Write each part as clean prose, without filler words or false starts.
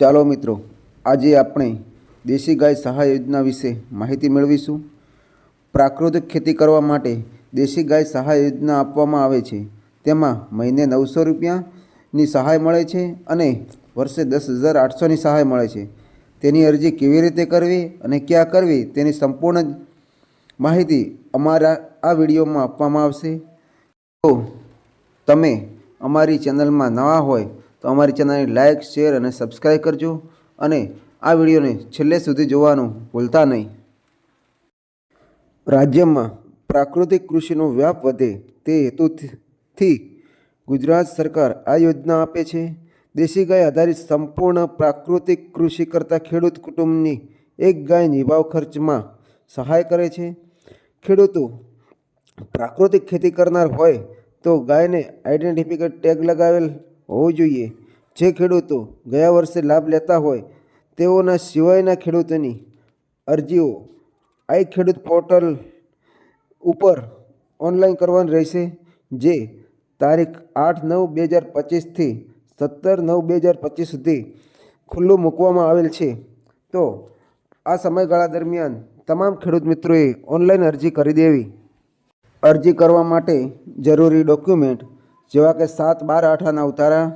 ચાલો મિત્રો, આજે આપણે દેશી ગાય સહાય યોજના વિશે માહિતી મેળવીશું। પ્રાકૃતિક ખેતી કરવા માટે દેશી ગાય સહાય યોજના આપવામાં આવે છે। તેમાં મહિને 900 રૂપિયાની સહાય મળે છે અને વર્ષે 10,800ની સહાય મળે છે। તેની અરજી કેવી રીતે કરવી અને ક્યાં કરવી તેની સંપૂર્ણ માહિતી અમારા આ વિડીયોમાં આપવામાં આવશે। તો તમે અમારી ચેનલમાં નવા હોય તો અમારી ચેનલને લાઇક, શેર અને સબસ્ક્રાઈબ કરજો અને આ વિડીયોને છેલ્લે સુધી જોવાનું ભૂલતા નહીં। રાજ્યમાં પ્રાકૃતિક કૃષિનો વ્યાપ વધે તે હેતુથી ગુજરાત સરકાર આ યોજના આપે છે। દેશી ગાય આધારિત સંપૂર્ણ પ્રાકૃતિક કૃષિ કરતા ખેડૂત કુટુંબની એક ગાય નિભાવ ખર્ચમાં સહાય કરે છે। ખેડૂતો પ્રાકૃતિક ખેતી કરનાર હોય તો ગાયને આઈડેન્ટિફિકેટ ટેગ લગાવેલ હોવું જોઈએ। જે ખેડૂતો ગયા વર્ષે લાભ લેતા હોય તેઓના સિવાયના ખેડૂતોની અરજીઓ આઈ ખેડૂત પોર્ટલ ઉપર ઓનલાઈન કરવાની રહેશે, જે તારીખ 8/9/2025થી 17/9/2025 સુધી ખુલ્લું મૂકવામાં આવેલ છે। તો આ સમયગાળા દરમિયાન તમામ ખેડૂત મિત્રોએ ઓનલાઈન અરજી કરી દેવી। અરજી કરવા માટે જરૂરી ડોક્યુમેન્ટ જેવા કે 7/12/8 ઉતારા,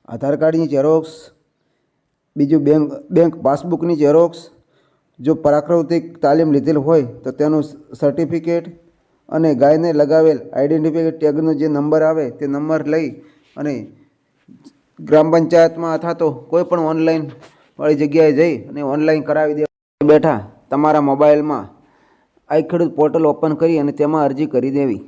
આધાર કાર્ડની ઝેરોક્સ, બીજું બેંક પાસબુકની ઝેરોક્સ, જો પ્રાકૃતિક તાલીમ લીધેલ હોય તો તેનું સર્ટિફિકેટ અને ગાયને લગાવેલ આઈડેન્ટિફિકેટ ટેગનો જે નંબર આવે તે નંબર લઈ અને ગ્રામ પંચાયતમાં અથવા તો કોઈ પણ ઓનલાઈન વાળી જગ્યાએ જઈ અને ઓનલાઈન કરાવી દેવા। બેઠા તમારા મોબાઈલમાં આઈ ખેડૂત પોર્ટલ ઓપન કરી અને તેમાં અરજી કરી દેવી।